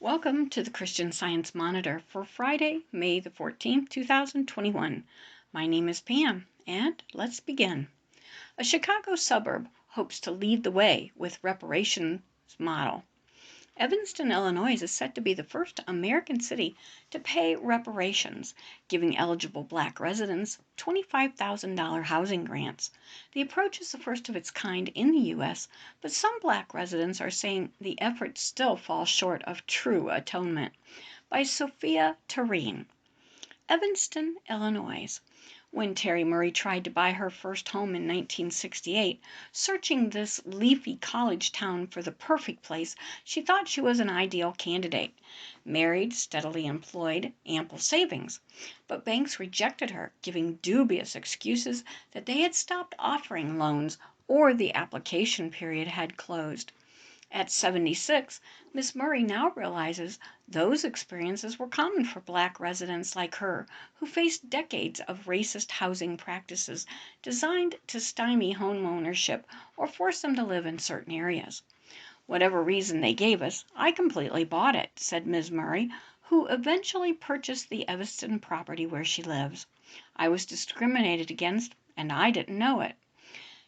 Welcome to the Christian Science Monitor for Friday, May the 14th, 2021. My name is Pam, and let's begin. A Chicago suburb hopes to lead the way with reparations model. Evanston, Illinois is set to be the first American city to pay reparations, giving eligible Black residents $25,000 housing grants. The approach is the first of its kind in the U.S., but some Black residents are saying the effort still falls short of true atonement. By Sophia Tureen. Evanston, Illinois. When Terry Murray tried to buy her first home in 1968, searching this leafy college town for the perfect place, she thought she was an ideal candidate. Married, steadily employed, ample savings. But banks rejected her, giving dubious excuses that they had stopped offering loans or the application period had closed. At 76, Miss Murray now realizes those experiences were common for Black residents like her, who faced decades of racist housing practices designed to stymie homeownership or force them to live in certain areas. Whatever reason they gave us, I completely bought it, said Ms. Murray, who eventually purchased the Evanston property where she lives. I was discriminated against, and I didn't know it.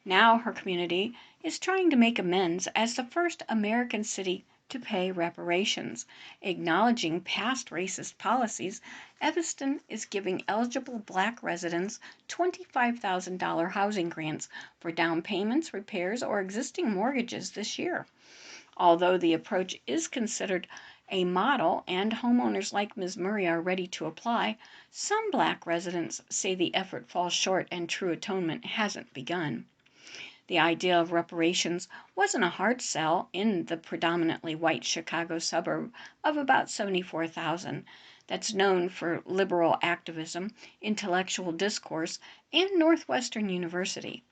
Now her community is trying to make amends as the first American city to pay reparations. Acknowledging past racist policies, Evanston is giving eligible Black residents $25,000 housing grants for down payments, repairs, or existing mortgages this year. Although the approach is considered a model and homeowners like Ms. Murray are ready to apply, some Black residents say the effort falls short and true atonement hasn't begun. The idea of reparations wasn't a hard sell in the predominantly white Chicago suburb of about 74,000 that's known for liberal activism, intellectual discourse, and Northwestern University.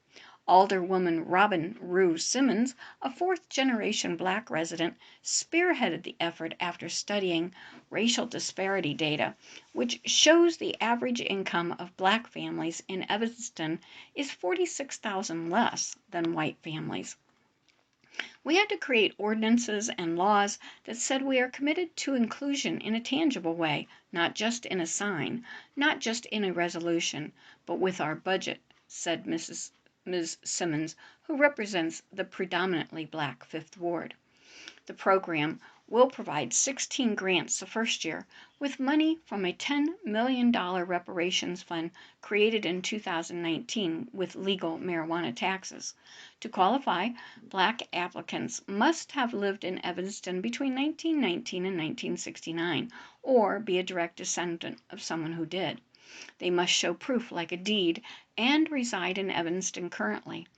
Alderwoman Robin Rue Simmons, a fourth-generation Black resident, spearheaded the effort after studying racial disparity data, which shows the average income of Black families in Evanston is $46,000 less than white families. We had to create ordinances and laws that said we are committed to inclusion in a tangible way, not just in a sign, not just in a resolution, but with our budget, said Ms. Simmons, who represents the predominantly Black Fifth Ward. The program will provide 16 grants the first year, with money from a $10 million reparations fund created in 2019 with legal marijuana taxes. To qualify, Black applicants must have lived in Evanston between 1919 and 1969, or be a direct descendant of someone who did. They must show proof like a deed and reside in Evanston currently.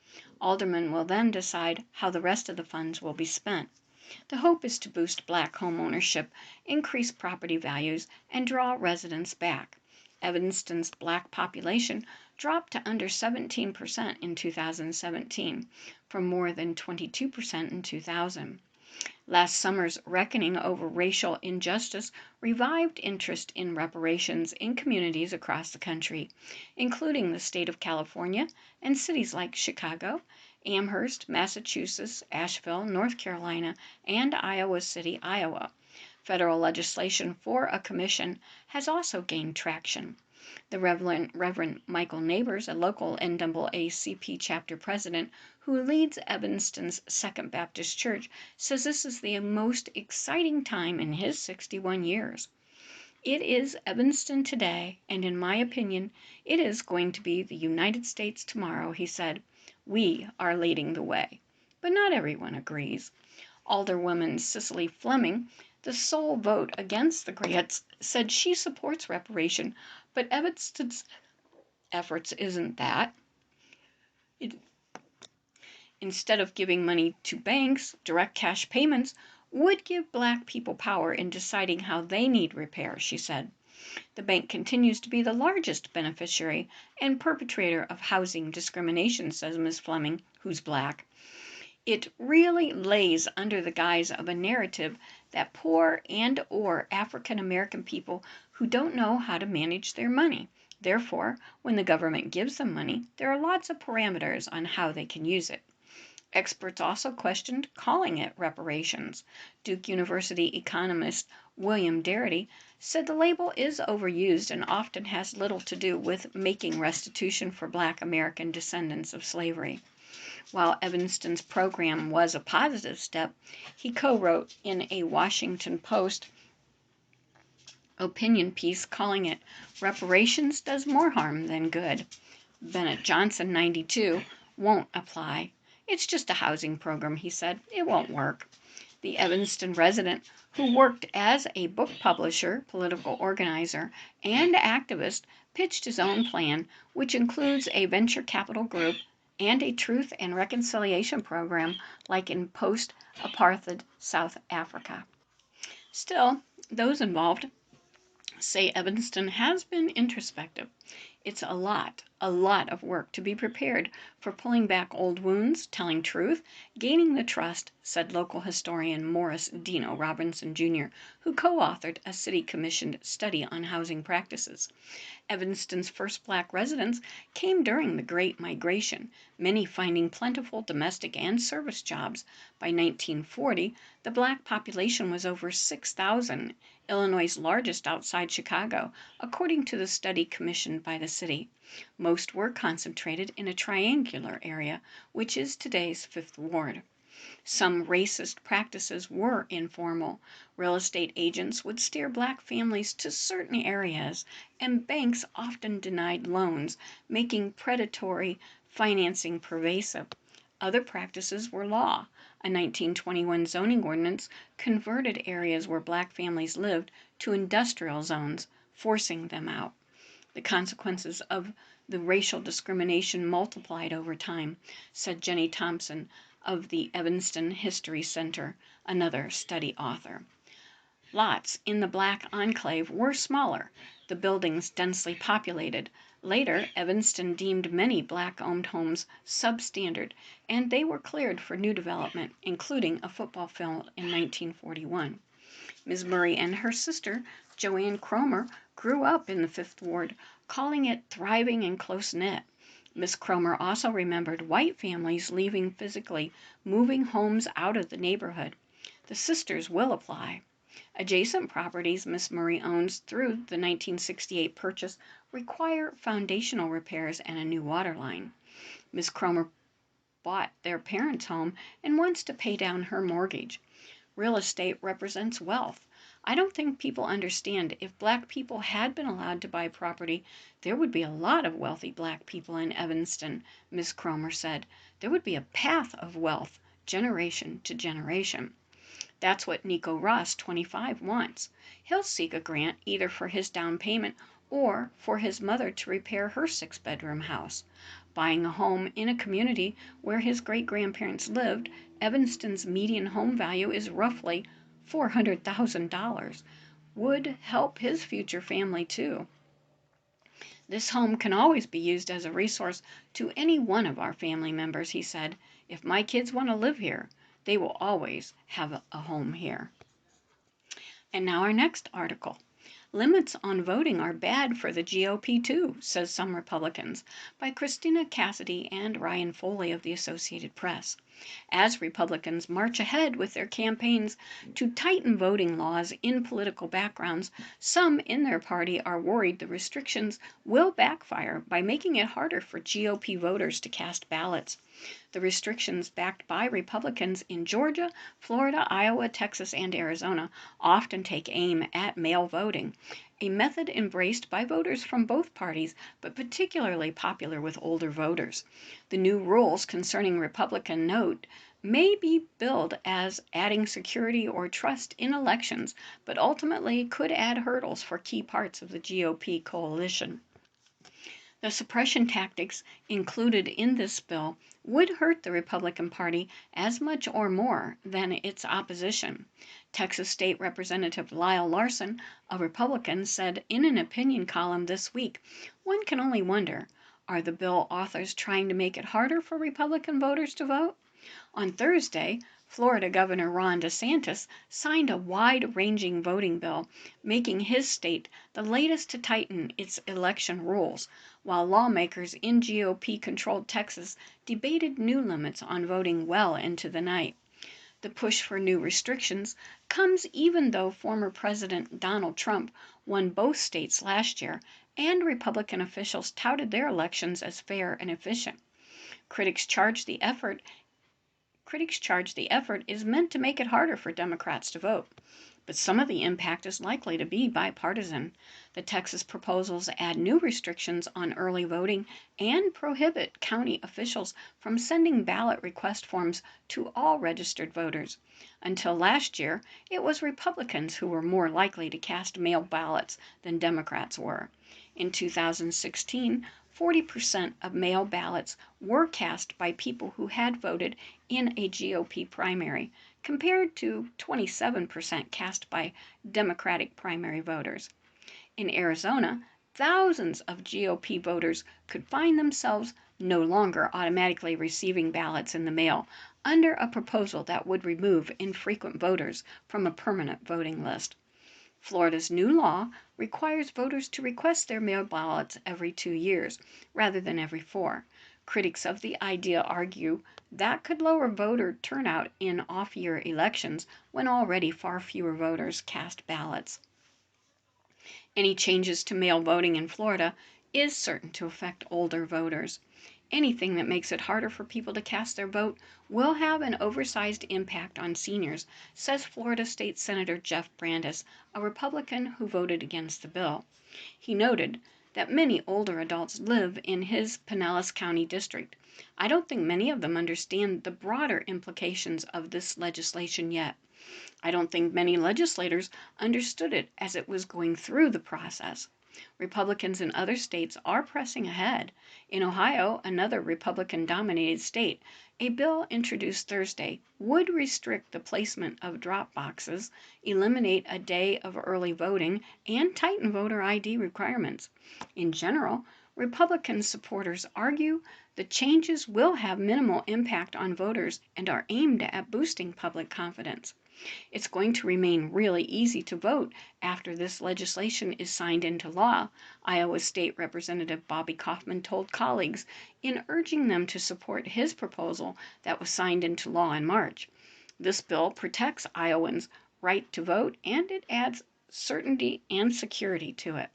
Aldermen will then decide how the rest of the funds will be spent. The hope is to boost Black homeownership, increase property values, and draw residents back. Evanston's Black population dropped to under 17% in 2017, from more than 22% in 2000. Last summer's reckoning over racial injustice revived interest in reparations in communities across the country, including the state of California and cities like Chicago, Amherst, Massachusetts, Asheville, North Carolina, and Iowa City, Iowa. Federal legislation for a commission has also gained traction. The Reverend Michael Neighbors, a local NAACP chapter president who leads Evanston's Second Baptist Church, says this is the most exciting time in his 61 years. It is Evanston today, and in my opinion, it is going to be the United States tomorrow, he said. We are leading the way. But not everyone agrees. Alderwoman Cicely Fleming, the sole vote against the grants, said she supports reparation, but Evanston's efforts isn't that. Instead of giving money to banks, direct cash payments would give Black people power in deciding how they need repair, she said. The bank continues to be the largest beneficiary and perpetrator of housing discrimination, says Ms. Fleming, who's Black. It really lays under the guise of a narrative that poor and or African American people who don't know how to manage their money. Therefore, when the government gives them money, there are lots of parameters on how they can use it. Experts also questioned calling it reparations. Duke University economist William Darity said the label is overused and often has little to do with making restitution for Black American descendants of slavery. While Evanston's program was a positive step, he co-wrote in a Washington Post opinion piece calling it reparations does more harm than good. Bennett Johnson, 92, won't apply. It's just a housing program, he said. It won't work. The Evanston resident, who worked as a book publisher, political organizer, and activist, pitched his own plan, which includes a venture capital group and a truth and reconciliation program like in post apartheid South Africa. Still, those involved say Evanston has been introspective. It's a lot of work to be prepared for pulling back old wounds, telling truth, gaining the trust, said local historian Morris Dino Robinson Jr., who co-authored a city-commissioned study on housing practices. Evanston's first Black residents came during the Great Migration, many finding plentiful domestic and service jobs. By 1940, the Black population was over 6,000, Illinois' largest outside Chicago, according to the study commissioned by the city. Most were concentrated in a triangular area, which is today's Fifth Ward. Some racist practices were informal. Real estate agents would steer Black families to certain areas, and banks often denied loans, making predatory financing pervasive. Other practices were law. A 1921 zoning ordinance converted areas where Black families lived to industrial zones, forcing them out. The consequences of the racial discrimination multiplied over time, said Jenny Thompson of the Evanston History Center, another study author. Lots in the Black enclave were smaller, the buildings densely populated. Later, Evanston deemed many Black-owned homes substandard, and they were cleared for new development, including a football field in 1941. Ms. Murray and her sister, Joanne Cromer, grew up in the Fifth Ward, calling it thriving and close-knit. Miss Cromer also remembered white families leaving physically, moving homes out of the neighborhood. The sisters will apply. Adjacent properties Miss Murray owns through the 1968 purchase require foundational repairs and a new water line. Miss Cromer bought their parents' home and wants to pay down her mortgage. Real estate represents wealth. I don't think people understand if Black people had been allowed to buy property, there would be a lot of wealthy Black people in Evanston, Ms. Cromer said. There would be a path of wealth, generation to generation. That's what Nico Ross, 25, wants. He'll seek a grant either for his down payment or for his mother to repair her 6-bedroom house. Buying a home in a community where his great-grandparents lived, Evanston's median home value is roughly $400,000, would help his future family too. This home can always be used as a resource to any one of our family members, he said. If my kids want to live here, they will always have a home here. And now our next article. Limits on voting are bad for the GOP too, says some Republicans, by Christina Cassidy and Ryan Foley of the Associated Press. As Republicans march ahead with their campaigns to tighten voting laws in political backgrounds, some in their party are worried the restrictions will backfire by making it harder for GOP voters to cast ballots. The restrictions backed by Republicans in Georgia, Florida, Iowa, Texas, and Arizona often take aim at mail voting, a method embraced by voters from both parties, but particularly popular with older voters. The new rules concerning Republican vote may be billed as adding security or trust in elections, but ultimately could add hurdles for key parts of the GOP coalition. The suppression tactics included in this bill would hurt the Republican Party as much or more than its opposition. Texas State Representative Lyle Larson, a Republican, said in an opinion column this week, "One can only wonder, are the bill authors trying to make it harder for Republican voters to vote?" On Thursday, Florida Governor Ron DeSantis signed a wide-ranging voting bill, making his state the latest to tighten its election rules, while lawmakers in GOP-controlled Texas debated new limits on voting well into the night. The push for new restrictions comes even though former President Donald Trump won both states last year, and Republican officials touted their elections as fair and efficient. Critics charge the effort is meant to make it harder for Democrats to vote. But some of the impact is likely to be bipartisan. The Texas proposals add new restrictions on early voting and prohibit county officials from sending ballot request forms to all registered voters. Until last year, it was Republicans who were more likely to cast mail ballots than Democrats were. In 2016, 40% of mail ballots were cast by people who had voted in a GOP primary, compared to 27% cast by Democratic primary voters. In Arizona, thousands of GOP voters could find themselves no longer automatically receiving ballots in the mail under a proposal that would remove infrequent voters from a permanent voting list. Florida's new law requires voters to request their mail ballots every 2 years, rather than every 4. Critics of the idea argue that could lower voter turnout in off-year elections when already far fewer voters cast ballots. Any changes to mail voting in Florida is certain to affect older voters. Anything that makes it harder for people to cast their vote will have an oversized impact on seniors, says Florida State Senator Jeff Brandes, a Republican who voted against the bill. He noted that many older adults live in his Pinellas County district. I don't think many of them understand the broader implications of this legislation yet. I don't think many legislators understood it as it was going through the process. Republicans in other states are pressing ahead. In Ohio, another Republican-dominated state, a bill introduced Thursday would restrict the placement of drop boxes, eliminate a day of early voting, and tighten voter ID requirements. In general, Republican supporters argue the changes will have minimal impact on voters and are aimed at boosting public confidence. It's going to remain really easy to vote after this legislation is signed into law, Iowa State Representative Bobby Kaufman told colleagues in urging them to support his proposal that was signed into law in March. This bill protects Iowans' right to vote, and it adds certainty and security to it.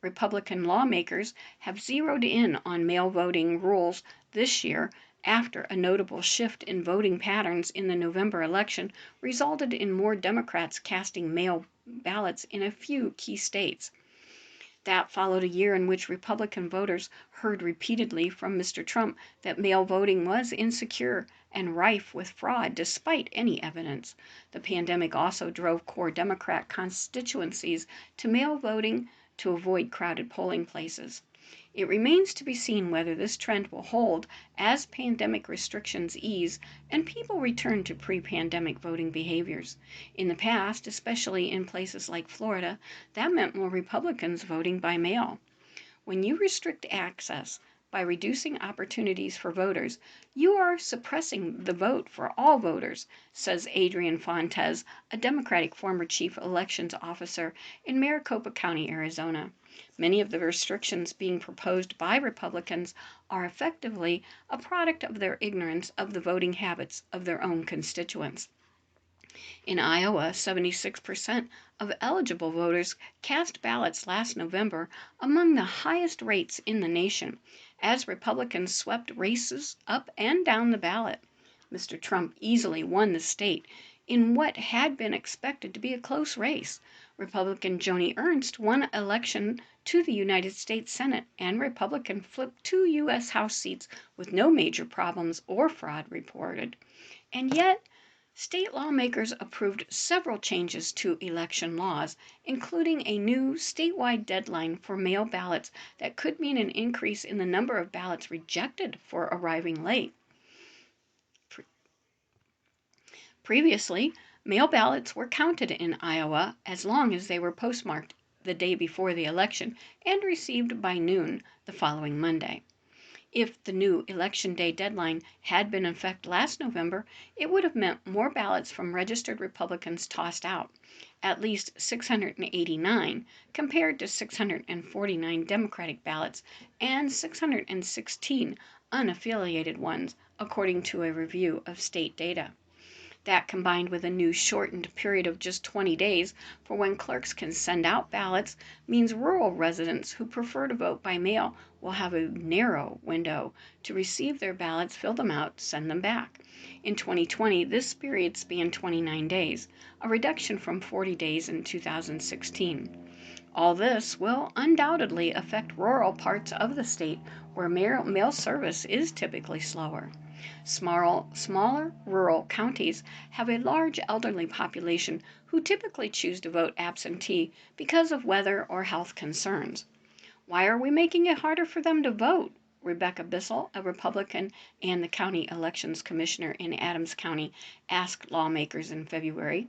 Republican lawmakers have zeroed in on mail voting rules this year after a notable shift in voting patterns in the November election resulted in more Democrats casting mail ballots in a few key states. That followed a year in which Republican voters heard repeatedly from Mr. Trump that mail voting was insecure and rife with fraud despite any evidence. The pandemic also drove core Democrat constituencies to mail voting to avoid crowded polling places. It remains to be seen whether this trend will hold as pandemic restrictions ease and people return to pre-pandemic voting behaviors. In the past, especially in places like Florida, that meant more Republicans voting by mail. When you restrict access by reducing opportunities for voters, you are suppressing the vote for all voters, says Adrian Fontes, a Democratic former chief elections officer in Maricopa County, Arizona. Many of the restrictions being proposed by Republicans are effectively a product of their ignorance of the voting habits of their own constituents. In Iowa, 76% of eligible voters cast ballots last November, among the highest rates in the nation, as Republicans swept races up and down the ballot. Mr. Trump easily won the state in what had been expected to be a close race. Republican Joni Ernst won election to the United States Senate, and Republican flipped 2 U.S. House seats with no major problems or fraud reported. And yet, state lawmakers approved several changes to election laws, including a new statewide deadline for mail ballots that could mean an increase in the number of ballots rejected for arriving late. Previously, mail ballots were counted in Iowa as long as they were postmarked the day before the election and received by noon the following Monday. If the new Election Day deadline had been in effect last November, it would have meant more ballots from registered Republicans tossed out, at least 689, compared to 649 Democratic ballots and 616 unaffiliated ones, according to a review of state data. That, combined with a new shortened period of just 20 days for when clerks can send out ballots, means rural residents who prefer to vote by mail will have a narrow window to receive their ballots, fill them out, send them back. In 2020, this period spanned 29 days, a reduction from 40 days in 2016. All this will undoubtedly affect rural parts of the state where mail service is typically slower. Smaller rural counties have a large elderly population who typically choose to vote absentee because of weather or health concerns. Why are we making it harder for them to vote? Rebecca Bissell, a Republican and the county elections commissioner in Adams County, asked lawmakers in February.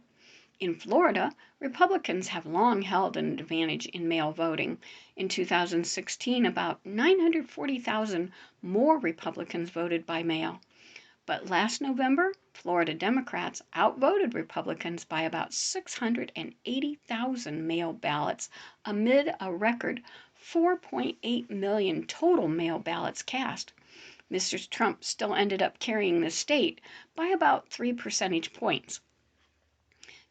In Florida, Republicans have long held an advantage in mail voting. In 2016, about 940,000 more Republicans voted by mail. But last November, Florida Democrats outvoted Republicans by about 680,000 mail ballots amid a record 4.8 million total mail ballots cast. Mr. Trump still ended up carrying the state by about 3 percentage points.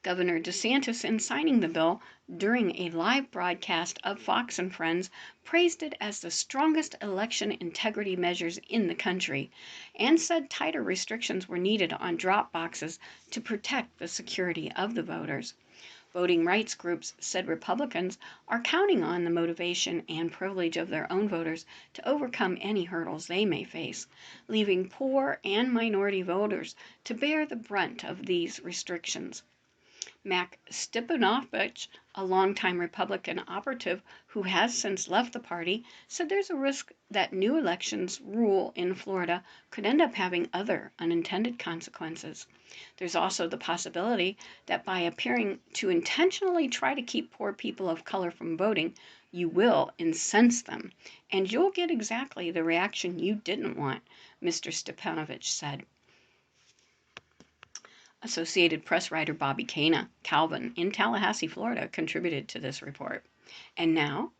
Governor DeSantis, in signing the bill during a live broadcast of Fox and Friends, praised it as the strongest election integrity measures in the country and said tighter restrictions were needed on drop boxes to protect the security of the voters. Voting rights groups said Republicans are counting on the motivation and privilege of their own voters to overcome any hurdles they may face, leaving poor and minority voters to bear the brunt of these restrictions. Mac Stipanovich, a longtime Republican operative who has since left the party, said there's a risk that new elections rule in Florida could end up having other unintended consequences. There's also the possibility that by appearing to intentionally try to keep poor people of color from voting, you will incense them, and you'll get exactly the reaction you didn't want, Mr. Stipanovich said. Associated Press writer Bobby Calvin in Tallahassee, Florida, contributed to this report. And now,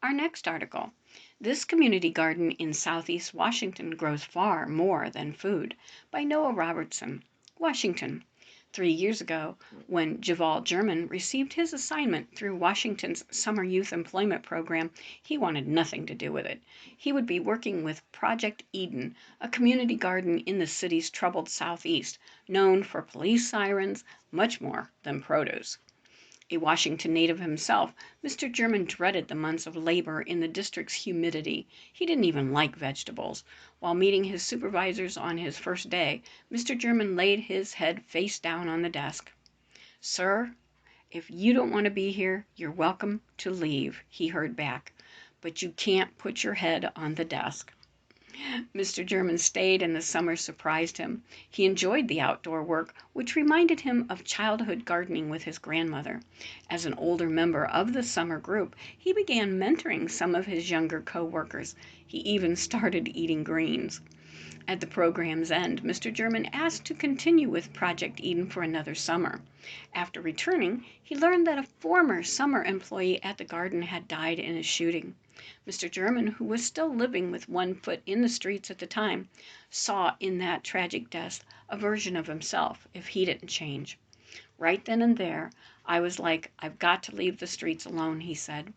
our next article. This community garden in Southeast Washington grows far more than food, by Noah Robertson, Washington. 3 years ago, when Javal German received his assignment through Washington's Summer Youth Employment Program, he wanted nothing to do with it. He would be working with Project Eden, a community garden in the city's troubled southeast, known for police sirens, much more than produce. A Washington native himself, Mr. German dreaded the months of labor in the district's humidity. He didn't even like vegetables. While meeting his supervisors on his first day, Mr. German laid his head face down on the desk. "Sir, if you don't want to be here, you're welcome to leave," he heard back. "But you can't put your head on the desk." Mr. German stayed, and the summer surprised him. He enjoyed the outdoor work, which reminded him of childhood gardening with his grandmother. As an older member of the summer group, he began mentoring some of his younger co-workers. He even started eating greens. At the program's end, Mr. German asked to continue with Project Eden for another summer. After returning, he learned that a former summer employee at the garden had died in a shooting. Mr. German, who was still living with one foot in the streets at the time, saw in that tragic death a version of himself if he didn't change. "Right then and there, I was like, I've got to leave the streets alone," he said.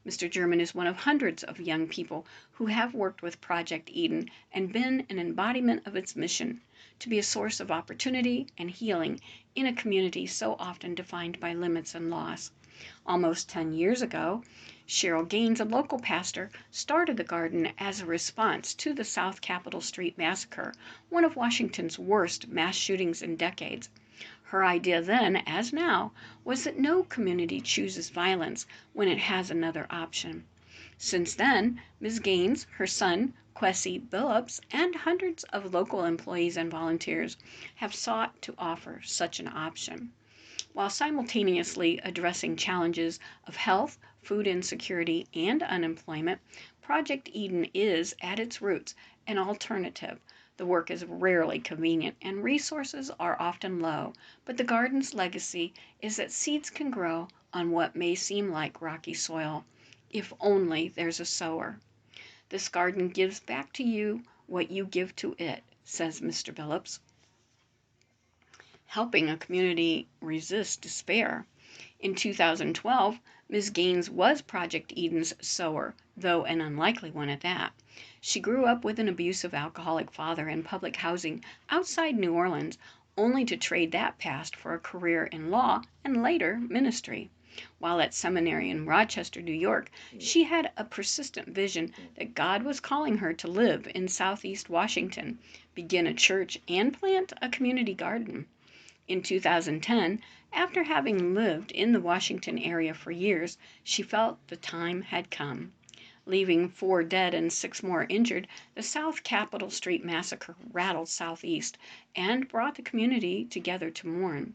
Mr. German is one of hundreds of young people who have worked with Project Eden and been an embodiment of its mission to be a source of opportunity and healing in a community so often defined by limits and loss. Almost 10 years ago, Cheryl Gaines, a local pastor, started the garden as a response to the South Capitol Street massacre, one of Washington's worst mass shootings in decades. Her idea then, as now, was that no community chooses violence when it has another option. Since then, Ms. Gaines, her son, Kwesi Billups, and hundreds of local employees and volunteers have sought to offer such an option. While simultaneously addressing challenges of health, food insecurity, and unemployment, Project Eden is, at its roots, an alternative. The work is rarely convenient and resources are often low, but the garden's legacy is that seeds can grow on what may seem like rocky soil, if only there's a sower. This garden gives back to you what you give to it, says Mr. Billups, helping a community resist despair. In 2012, Ms. Gaines was Project Eden's sower, though an unlikely one at that. She grew up with an abusive alcoholic father in public housing outside New Orleans, only to trade that past for a career in law and later ministry. While at seminary in Rochester, New York, she had a persistent vision that God was calling her to live in Southeast Washington, begin a church, and plant a community garden. In 2010, after having lived in the Washington area for years, she felt the time had come. Leaving 4 dead and 6 more injured, the South Capitol Street massacre rattled Southeast and brought the community together to mourn.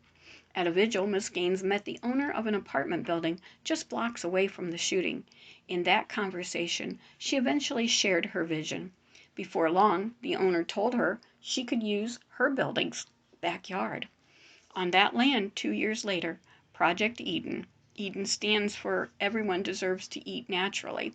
At a vigil, Miss Gaines met the owner of an apartment building just blocks away from the shooting. In that conversation, she eventually shared her vision. Before long, the owner told her she could use her building's backyard. On that land, 2 years later, Project Eden, Eden stands for Everyone Deserves to Eat Naturally,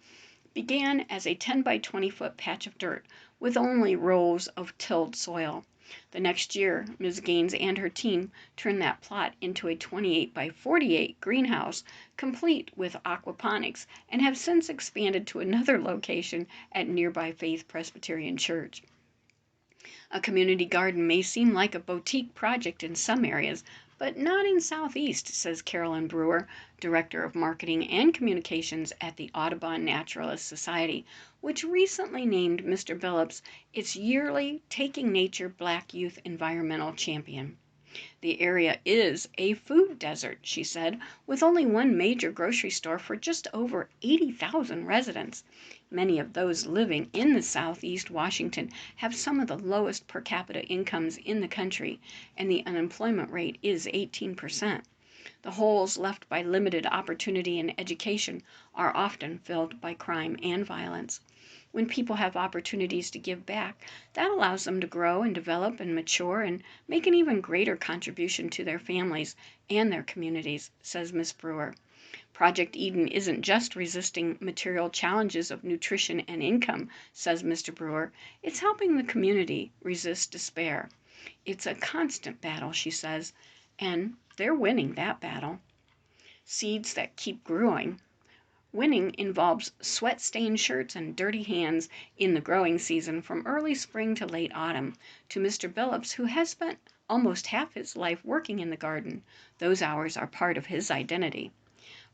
began as a 10 by 20-foot patch of dirt with only rows of tilled soil. The next year, Ms. Gaines and her team turned that plot into a 28 by 48 greenhouse, complete with aquaponics, and have since expanded to another location at nearby Faith Presbyterian Church. A community garden may seem like a boutique project in some areas, but not in Southeast, says Carolyn Brewer, Director of Marketing and Communications at the Audubon Naturalist Society, which recently named Mr. Billups its yearly Taking Nature Black Youth Environmental Champion. The area is a food desert, she said, with only one major grocery store for just over 80,000 residents. Many of those living in the Southeast Washington have some of the lowest per capita incomes in the country, and the unemployment rate is 18%. The holes left by limited opportunity in education are often filled by crime and violence. When people have opportunities to give back, that allows them to grow and develop and mature and make an even greater contribution to their families and their communities, says Ms. Brewer. Project Eden isn't just resisting material challenges of nutrition and income, says Mr. Brewer. It's helping the community resist despair. It's a constant battle, she says, and they're winning that battle. Seeds that keep growing. Winning involves sweat-stained shirts and dirty hands in the growing season from early spring to late autumn. To Mr. Billups, who has spent almost half his life working in the garden, those hours are part of his identity.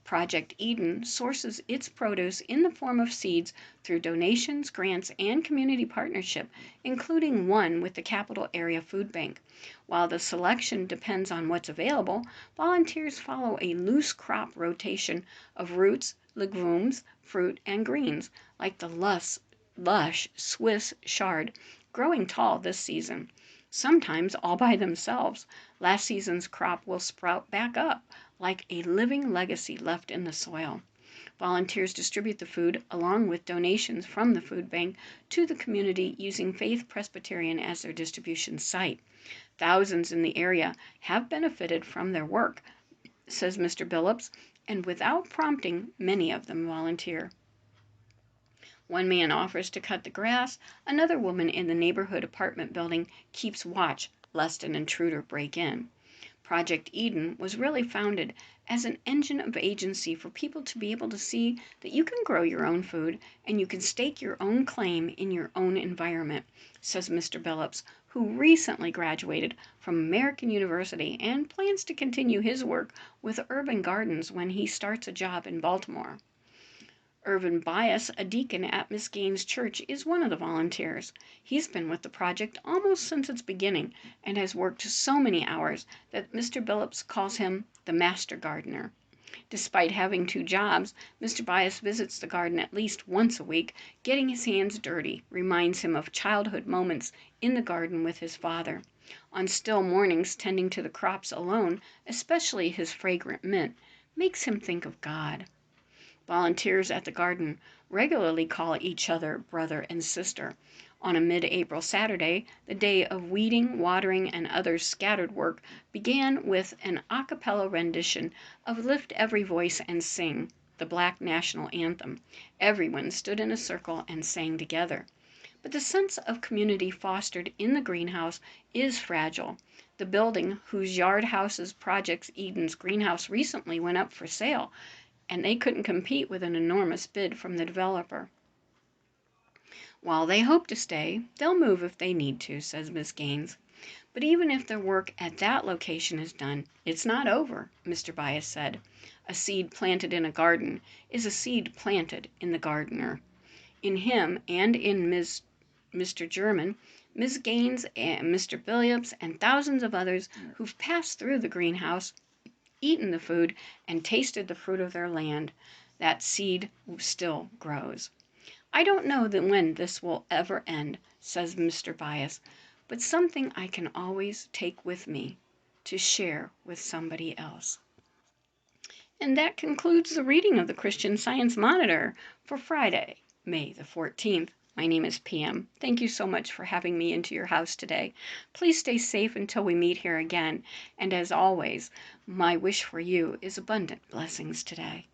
Project Eden sources its produce in the form of seeds through donations, grants, and community partnership, including one with the Capital Area Food Bank. While the selection depends on what's available, volunteers follow a loose crop rotation of roots, legumes, fruit, and greens, like the lush Swiss chard, growing tall this season. Sometimes all by themselves, last season's crop will sprout back up, like a living legacy left in the soil. Volunteers distribute the food along with donations from the food bank to the community using Faith Presbyterian as their distribution site. Thousands in the area have benefited from their work, says Mr. Billups, and without prompting, many of them volunteer. One man offers to cut the grass, another woman in the neighborhood apartment building keeps watch lest an intruder break in. Project Eden was really founded as an engine of agency for people to be able to see that you can grow your own food and you can stake your own claim in your own environment, says Mr. Billups, who recently graduated from American University and plans to continue his work with Urban Gardens when he starts a job in Baltimore. Irvin Bias, a deacon at Miss Gaines' church, is one of the volunteers. He's been with the project almost since its beginning and has worked so many hours that Mr. Billups calls him the master gardener. Despite having 2 jobs, Mr. Bias visits the garden at least once a week. Getting his hands dirty reminds him of childhood moments in the garden with his father. On still mornings, tending to the crops alone, especially his fragrant mint, makes him think of God. Volunteers at the garden regularly call each other brother and sister. On a mid-April Saturday, the day of weeding, watering, and other scattered work began with an a cappella rendition of Lift Every Voice and Sing, the Black national anthem. Everyone stood in a circle and sang together. But the sense of community fostered in the greenhouse is fragile. The building whose yard houses Project Eden's greenhouse recently went up for sale, and they couldn't compete with an enormous bid from the developer. While they hope to stay, they'll move if they need to, says Miss Gaines. But even if their work at that location is done, it's not over, Mr. Bias said. A seed planted in a garden is a seed planted in the gardener. In him and in Mr. German, Miss Gaines, and Mr. Billups, and thousands of others who've passed through the greenhouse, eaten the food, and tasted the fruit of their land, that seed still grows. I don't know when this will ever end, says Mr. Bias, but something I can always take with me to share with somebody else. And that concludes the reading of the Christian Science Monitor for Friday, May the 14th. My name is Pam. Thank you so much for having me into your house today. Please stay safe until we meet here again. And as always, my wish for you is abundant blessings today.